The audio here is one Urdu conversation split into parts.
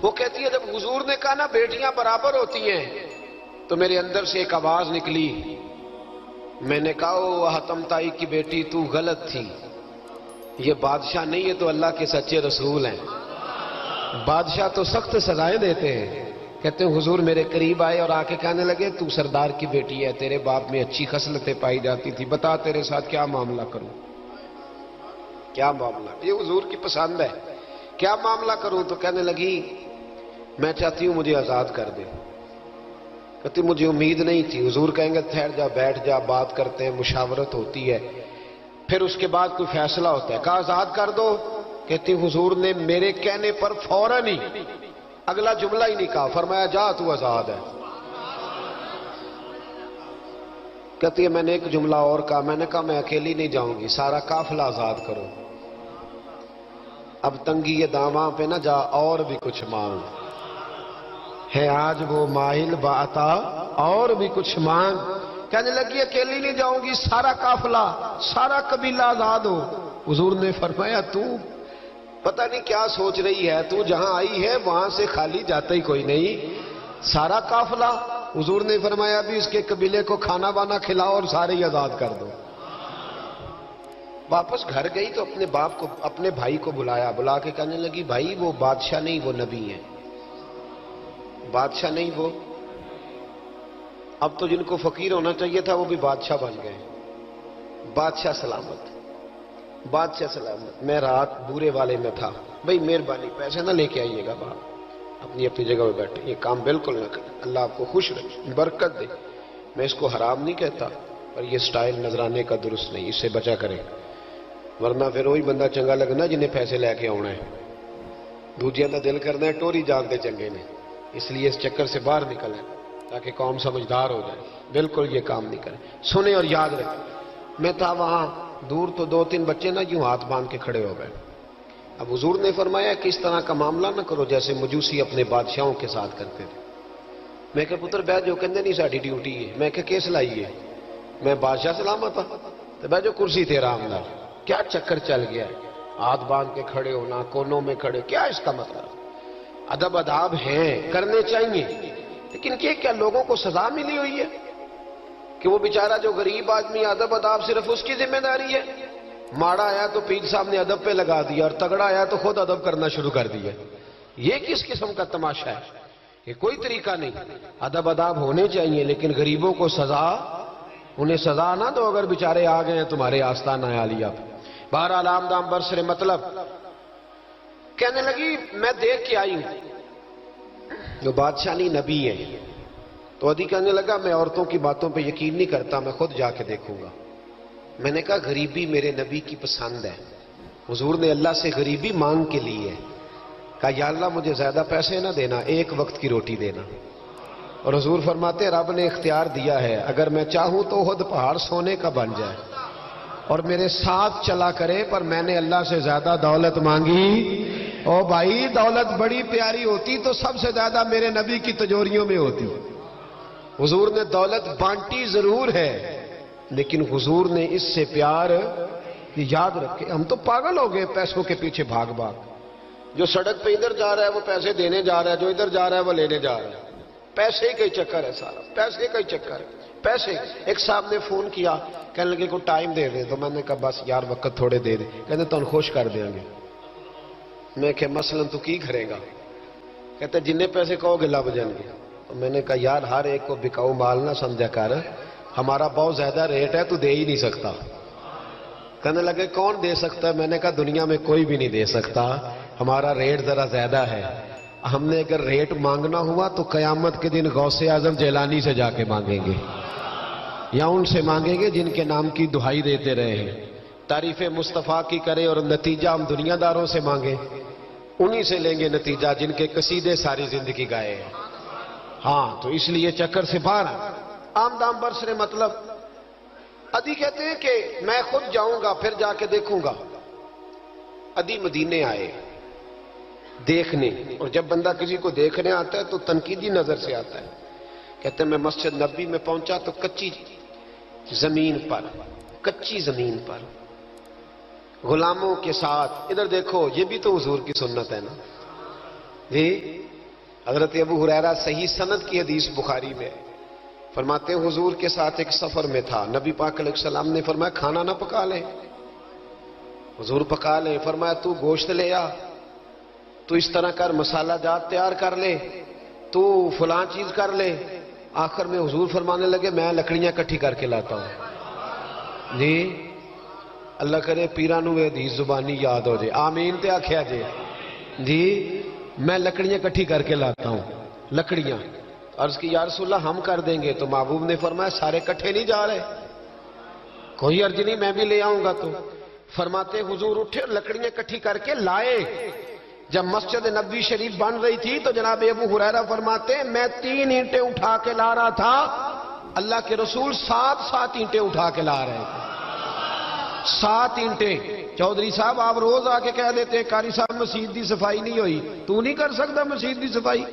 وہ کہتی ہے جب حضور نے کہا نا بیٹیاں برابر ہوتی ہیں تو میرے اندر سے ایک آواز نکلی، میں نے کہا او حاتم تائی کی بیٹی تو غلط تھی، یہ بادشاہ نہیں ہے تو اللہ کے سچے رسول ہیں۔ بادشاہ تو سخت سزائیں دیتے ہیں۔ کہتے ہیں حضور میرے قریب آئے اور آ کے کہنے لگے تو سردار کی بیٹی ہے، تیرے باپ میں اچھی خصلتیں پائی جاتی تھی، بتا تیرے ساتھ کیا معاملہ کروں، کیا معاملہ، یہ حضور کی پسند ہے، کیا معاملہ کروں؟ تو کہنے لگی میں چاہتی ہوں مجھے آزاد کر دے۔ کہتی مجھے امید نہیں تھی، حضور کہیں گے ٹھہر جا بیٹھ جا بات کرتے ہیں، مشاورت ہوتی ہے، پھر اس کے بعد کوئی فیصلہ ہوتا ہے۔ کہا آزاد کر دو۔ کہتی حضور نے میرے کہنے پر فوراً ہی اگلا جملہ ہی نہیں کہا، فرمایا جا تو آزاد ہے۔ کہتی ہے میں نے ایک جملہ اور کہا، میں نے کہا میں اکیلی نہیں جاؤں گی، سارا قافلہ آزاد کرو۔ اب تنگی یہ داماں پہ نہ جا اور بھی کچھ مانگ، ہے آج وہ ماہل باتا اور بھی کچھ مانگ۔ کہنے لگی اکیلی نہیں جاؤں گی، سارا قافلہ سارا قبیلہ آزاد ہو۔ حضور نے فرمایا تو پتہ نہیں کیا سوچ رہی ہے، تو جہاں آئی ہے وہاں سے خالی جاتا ہی کوئی نہیں، سارا قافلہ۔ حضور نے فرمایا بھی اس کے قبیلے کو کھانا بانا کھلاؤ اور سارے ہی آزاد کر دو۔ واپس گھر گئی تو اپنے باپ کو اپنے بھائی کو بلایا، بلا کے کہنے لگی بھائی وہ بادشاہ نہیں وہ نبی ہیں، بادشاہ نہیں وہ، اب تو جن کو فقیر ہونا چاہیے تھا وہ بھی بادشاہ بن گئے۔ بادشاہ سلامت، بادشاہ سلامت، میں رات بورے والے میں تھا، بھئی مہربانی پیسے نہ لے کے آئیے گا باہر، اپنی اپنی جگہ پہ بیٹھے، یہ کام بالکل نہ کریں، اللہ آپ کو خوش رکھے برکت دے۔ میں اس کو حرام نہیں کہتا پر یہ سٹائل نذرانے کا درست نہیں، اس سے بچا کریں، ورنہ پھر وہی بندہ چنگا لگنا جنہیں پیسے لے کے آنا ہے، دوجیاں دا دل کرنا ہے ٹوری جانتے چنگے نے، اس لیے اس چکر سے باہر نکلیں تاکہ قوم سمجھدار ہو جائے، بالکل یہ کام نہیں کریں، سنیں اور یاد رکھیں۔ میں تھا وہاں دور تو دو تین بچے نا یوں ہاتھ باندھ کے کھڑے ہو گئے۔ اب حضور نے فرمایا کہ اس طرح کا معاملہ نہ کرو جیسے مجوسی اپنے بادشاہوں کے ساتھ کرتے تھے۔ میں کہ پتر بیٹھ جو، کہندے نہیں ساڈی ڈیوٹی ہے۔ میں کہ کیس لائی ہے؟ میں بادشاہ سلامت ہوں تو بیٹھ جو کرسی تے آرام نال، کیا چکر چل گیا ہے؟ ہاتھ باندھ کے کھڑے ہونا، کونوں میں کھڑے، کیا اس کا مطلب؟ ادب آداب ہیں کرنے چاہیے، لیکن کیا لوگوں کو سزا ملی ہوئی ہے کہ وہ بیچارہ جو غریب آدمی ادب آداب صرف اس کی ذمہ داری ہے؟ ماڑا آیا تو پیر صاحب نے ادب پہ لگا دیا اور تگڑا آیا تو خود ادب کرنا شروع کر دیا۔ یہ کس قسم کا تماشا ہے؟ یہ کوئی طریقہ نہیں۔ ادب آداب ہونے چاہیے لیکن غریبوں کو سزا، انہیں سزا نہ دو اگر بیچارے آ گئے ہیں تمہارے آستانہ عالیہ پہ۔ بہرحال آمدام برسر مطلب کہنے لگی میں دیکھ کے آئی ہوں جو بادشاہ نہیں نبی ہے۔ تو عدی کہنے لگا میں عورتوں کی باتوں پہ یقین نہیں کرتا، میں خود جا کے دیکھوں گا۔ میں نے کہا غریبی میرے نبی کی پسند ہے، حضور نے اللہ سے غریبی مانگ کے لی ہے، کہا یا اللہ مجھے زیادہ پیسے نہ دینا، ایک وقت کی روٹی دینا۔ اور حضور فرماتے رب نے اختیار دیا ہے، اگر میں چاہوں تو خود پہاڑ سونے کا بن جائے اور میرے ساتھ چلا کرے، پر میں نے اللہ سے زیادہ دولت مانگی۔ او بھائی دولت بڑی پیاری ہوتی تو سب سے زیادہ میرے نبی کی تجوریوں میں ہوتی۔ حضور نے دولت بانٹی ضرور ہے لیکن حضور نے اس سے پیار، یاد رکھے ہم تو پاگل ہو گئے پیسوں کے پیچھے بھاگ بھاگ، جو سڑک پہ ادھر جا رہا ہے وہ پیسے دینے جا رہا ہے، جو ادھر جا رہا ہے وہ لینے جا رہا ہے، پیسے کا ہی چکر ہے سارا، پیسے کا ہی چکر ہے، پیسے۔ ایک صاحب نے فون کیا کہنے لگے کو ٹائم دے دیں، تو میں نے کہا بس یار وقت تھوڑے دے دیں، کہتے تو خوش کر دیں گے۔ میں کہ مثلا تو کی کرے گا؟ کہتے جننے پیسے کہو گے لب جائیں گے۔ تو میں نے کہا یار ہر ایک کو بکاؤ مال نہ سمجھا کر، ہمارا بہت زیادہ ریٹ ہے تو دے ہی نہیں سکتا۔ کہنے لگے کون دے سکتا ہے؟ میں نے کہا دنیا میں کوئی بھی نہیں دے سکتا، ہمارا ریٹ ذرا زیادہ ہے۔ ہم نے اگر ریٹ مانگنا ہوا تو قیامت کے دن غوث اعظم جیلانی سے جا کے مانگیں گے، یا ان سے مانگیں گے جن کے نام کی دہائی دیتے رہے ہیں، تعریف مصطفیٰ کی کرے اور نتیجہ ہم دنیا داروں سے مانگیں، انہی سے لیں گے نتیجہ جن کے قصیدے ساری زندگی گائے ہیں۔ ہاں تو اس لیے چکر سے باہر آمدام برسر مطلب عدی کہتے ہیں کہ میں خود جاؤں گا پھر جا کے دیکھوں گا۔ عدی مدینے آئے دیکھنے، اور جب بندہ کسی کو دیکھنے آتا ہے تو تنقیدی نظر سے آتا ہے۔ کہتے ہیں میں مسجد نبی میں پہنچا تو کچی زمین پر غلاموں کے ساتھ، ادھر دیکھو یہ بھی تو حضور کی سنت ہے نا جی، حضرت ابو ہریرہ صحیح سند کی حدیث بخاری میں فرماتے ہیں حضور کے ساتھ ایک سفر میں تھا، نبی پاک علیہ السلام نے فرمایا کھانا نہ پکا لیں، حضور پکا لیں، فرمایا تو گوشت لے آ، تو اس طرح کر، مسالہ جات تیار کر لے، تو فلاں چیز کر لے۔ آخر میں حضور فرمانے لگے میں لکڑیاں اکٹھی کر کے لاتا ہوں۔ جی اللہ کرے پیرانو حدیث زبانی یاد ہو جائے، آمین تے آکھیا جے جی، میں لکڑیاں اکٹھی کر کے لاتا ہوں، لکڑیاں۔ عرض کی یا رسول اللہ ہم کر دیں گے، تو محبوب نے فرمایا سارے کٹھے نہیں جا رہے، کوئی عرض نہیں میں بھی لے آؤں گا۔ تو فرماتے حضور اٹھے اور لکڑیاں اکٹھی کر کے لائے۔ جب مسجد نبوی شریف بن رہی تھی تو جناب ابو ہریرہ فرماتے ہیں میں 3 اینٹیں اٹھا کے لا رہا تھا، اللہ کے رسول 7 اینٹیں اٹھا کے لا رہے تھے، 7 اینٹیں۔ چودھری صاحب آپ روز آ کے کہہ دیتے قاری صاحب مسجد دی صفائی نہیں ہوئی، تو نہیں کر سکتا مسجد دی صفائی؟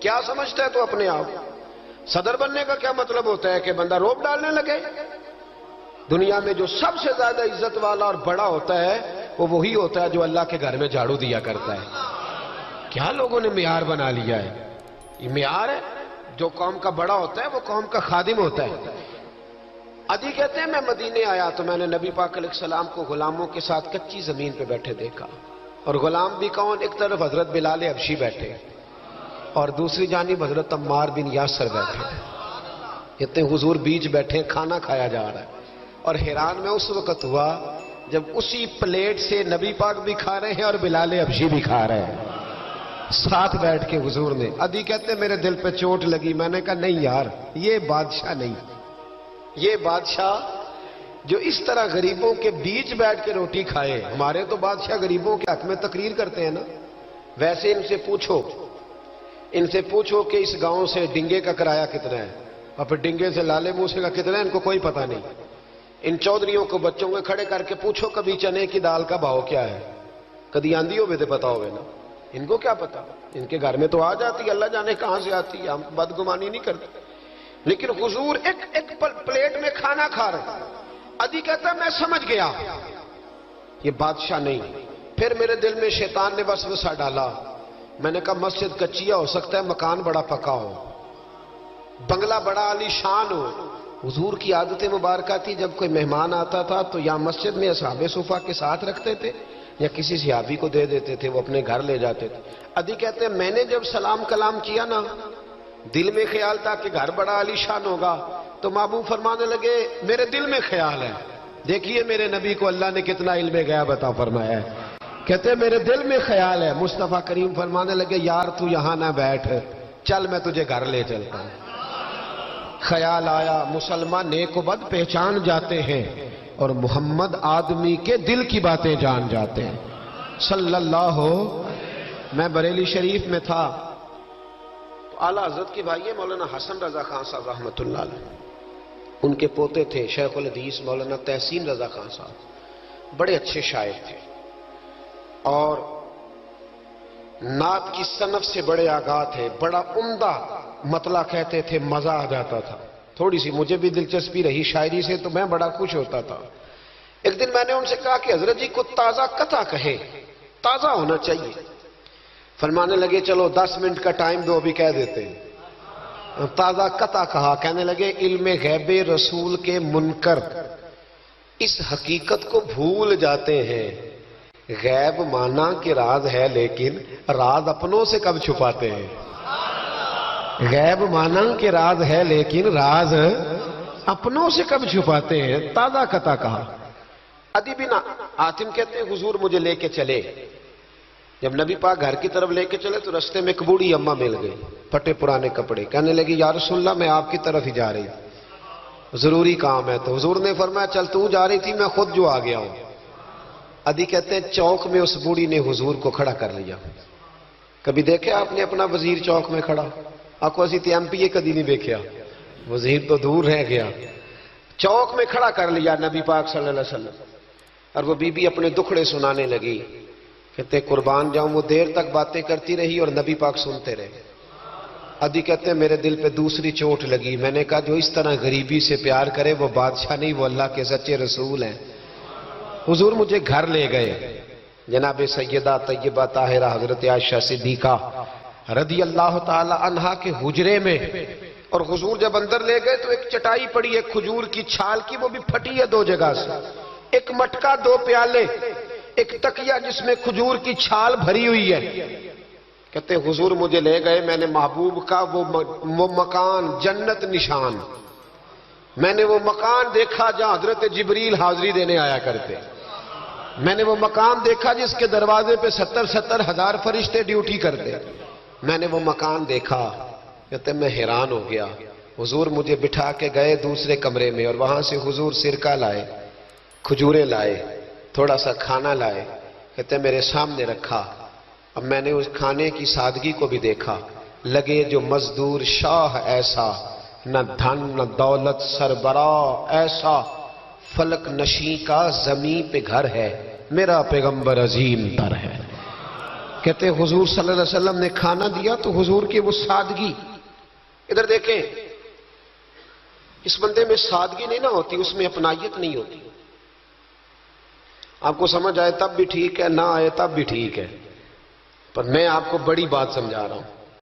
کیا سمجھتا ہے تو اپنے آپ؟ صدر بننے کا کیا مطلب ہوتا ہے کہ بندہ روب ڈالنے لگے؟ دنیا میں جو سب سے زیادہ عزت والا اور بڑا ہوتا ہے وہ وہی ہوتا ہے جو اللہ کے گھر میں جھاڑو دیا کرتا ہے۔ کیا لوگوں نے معیار بنا لیا ہے؟ یہ معیار ہے، جو قوم کا بڑا ہوتا ہے وہ قوم کا خادم ہوتا ہے۔ عدی کہتے ہیں میں مدینے آیا تو میں نے نبی پاک علیہ السلام کو غلاموں کے ساتھ کچی زمین پہ بیٹھے دیکھا، اور غلام بھی کون؟ ایک طرف حضرت بلال حبشی بیٹھے اور دوسری جانب حضرت عمار بن یاسر بیٹھے۔ کہتے ہیں حضور بیچ بیٹھے، کھانا کھایا جا رہا ہے، اور حیران میں اس وقت ہوا جب اسی پلیٹ سے نبی پاک بھی کھا رہے ہیں اور بلال حبشی بھی کھا رہے ہیں ساتھ بیٹھ کے حضور نے۔ عدی کہتے ہیں میرے دل پہ چوٹ لگی، میں نے کہا نہیں یار، یہ بادشاہ نہیں، یہ بادشاہ جو اس طرح غریبوں کے بیچ بیٹھ کے روٹی کھائے۔ ہمارے تو بادشاہ غریبوں کے حق میں تقریر کرتے ہیں نا۔ ویسے ان سے پوچھو کہ اس گاؤں سے ڈنگے کا کرایہ کتنا ہے، اور پھر ڈنگے سے لالے موسے کا کتنا ہے، ان کو کوئی پتہ نہیں۔ ان چودھریوں کو بچوں کو کھڑے کر کے پوچھو کبھی چنے کی دال کا بھاؤ کیا ہے، کدی آندھی ہو تو پتا ہوگا نا، ان کو کیا پتا؟ ان کے گھر میں تو آ جاتی، اللہ جانے کہاں سے آتی ہے، ہم بدگمانی نہیں کرتے۔ لیکن حضور ایک پلیٹ میں کھانا کھا رہے۔ عدی کہتا میں سمجھ گیا یہ بادشاہ نہیں۔ پھر میرے دل میں شیطان نے وسوسہ ڈالا، میں نے کہا مسجد کچیا ہو سکتا ہے، مکان بڑا پکا ہو، بنگلہ بڑا عالی شان ہو۔ حضور کی عادت مبارکہ تھی جب کوئی مہمان آتا تھا تو یا مسجد میں اصحاب صفہ کے ساتھ رکھتے تھے یا کسی صحابی کو دے دیتے تھے، وہ اپنے گھر لے جاتے تھے۔ عدی کہتے ہیں میں نے جب سلام کلام کیا نا، دل میں خیال تھا کہ گھر بڑا عالی شان ہوگا، تو محبوب فرمانے لگے میرے دل میں خیال ہے، دیکھیے میرے نبی کو اللہ نے کتنا علم غیب عطا فرمایا ہے۔ کہتے ہیں میرے دل میں خیال ہے، مصطفیٰ کریم فرمانے لگے یار تو یہاں نہ بیٹھ، چل میں تجھے گھر لے چلتا ہوں۔ خیال آیا مسلمان نیک و بد پہچان جاتے ہیں، اور محمد آدمی کے دل کی باتیں جان جاتے ہیں صلی اللہ۔ میں بریلی شریف میں تھا تو اعلیٰ حضرت کے بھائی مولانا حسن رضا خان صاحب رحمۃ اللہ علیہ، ان کے پوتے تھے شیخ الحدیث مولانا تحسین رضا خان صاحب، بڑے اچھے شاعر تھے اور نعت کی صنف سے بڑے آگاہ تھے، بڑا عمدہ مطلع کہتے تھے، مزہ آ جاتا تھا۔ تھوڑی سی مجھے بھی دلچسپی رہی شاعری سے تو میں بڑا خوش ہوتا تھا۔ ایک دن میں نے ان سے کہا کہ حضرت جی کو تازہ قطع کہے، تازہ ہونا چاہیے۔ فرمانے لگے چلو 10 منٹ کا ٹائم دو، ابھی کہہ دیتے ہیں۔ تازہ قطع کہا، کہنے لگے علم غیب رسول کے منکر اس حقیقت کو بھول جاتے ہیں، غیب مانا کہ راز ہے لیکن راز اپنوں سے کب چھپاتے ہیں۔ غیب مانا کہ راز ہے لیکن راز اپنوں سے کب چھپاتے ہیں۔ تازہ قطع کہا۔ عدی بن حاتم کہتے ہیں حضور مجھے لے کے چلے، جب نبی پاک گھر کی طرف لے کے چلے تو رستے میں ایک بوڑھی اماں مل گئی، پھٹے پرانے کپڑے، کہنے لگی یا رسول اللہ میں آپ کی طرف ہی جا رہی تھی، ضروری کام ہے۔ تو حضور نے فرمایا چل تو جا رہی تھی، میں خود جو آ گیا ہوں۔ عدی کہتے ہیں چوک میں اس بوڑھی نے حضور کو کھڑا کر لیا۔ کبھی دیکھے آپ نے اپنا وزیر چوک میں کھڑا؟ آپ کو اسی ایم پی اے کدی نہیں دیکھا، وزیر تو دور رہ گیا۔ چوک میں کھڑا کر لیا نبی پاک صلی اللہ علیہ وسلم، اور وہ بی بی اپنے دکھڑے سنانے لگی۔ کہتے قربان جاؤں وہ دیر تک باتیں کرتی رہی اور نبی پاک سنتے رہے۔ عدی کہتے ہیں میرے دل پہ دوسری چوٹ لگی، میں نے کہا جو اس طرح غریبی سے پیار کرے وہ بادشاہ نہیں، وہ اللہ کے سچے رسول ہیں۔ حضور مجھے گھر لے گئے، جناب سیدہ طیبہ طاہرہ حضرت عائشہ صدیقہ رضی اللہ تعالی عنہا کے حجرے میں، اور حضور جب اندر لے گئے تو ایک چٹائی پڑی ہے کھجور کی چھال کی، وہ بھی پھٹی ہے 2 جگہ سے، ایک مٹکا 2 پیالے، ایک تکیہ جس میں کھجور کی چھال بھری ہوئی ہے۔ کہتے حضور مجھے لے گئے، میں نے محبوب کا وہ مکان جنت نشان، میں نے وہ مکان دیکھا جہاں حضرت جبریل حاضری دینے آیا کرتے، میں نے وہ مکان دیکھا جس کے دروازے پہ 70 ہزار فرشتے ڈیوٹی کرتے، میں نے وہ مکان دیکھا۔ کہتے میں حیران ہو گیا۔ حضور مجھے بٹھا کے گئے دوسرے کمرے میں، اور وہاں سے حضور سرکہ لائے، کھجوریں لائے، تھوڑا سا کھانا لائے، کہتے میرے سامنے رکھا۔ اب میں نے اس کھانے کی سادگی کو بھی دیکھا، لگے جو مزدور شاہ ایسا، نہ دھن نہ دولت سربراہ ایسا، فلک نشیں کا زمین پہ گھر ہے، میرا پیغمبر عظیم تر ہے۔ کہتے حضور صلی اللہ علیہ وسلم نے کھانا دیا تو حضور کی وہ سادگی، ادھر دیکھیں، اس بندے میں سادگی نہیں نہ ہوتی، اس میں اپنائیت نہیں ہوتی۔ آپ کو سمجھ آئے تب بھی ٹھیک ہے، نہ آئے تب بھی ٹھیک ہے، پر میں آپ کو بڑی بات سمجھا رہا ہوں۔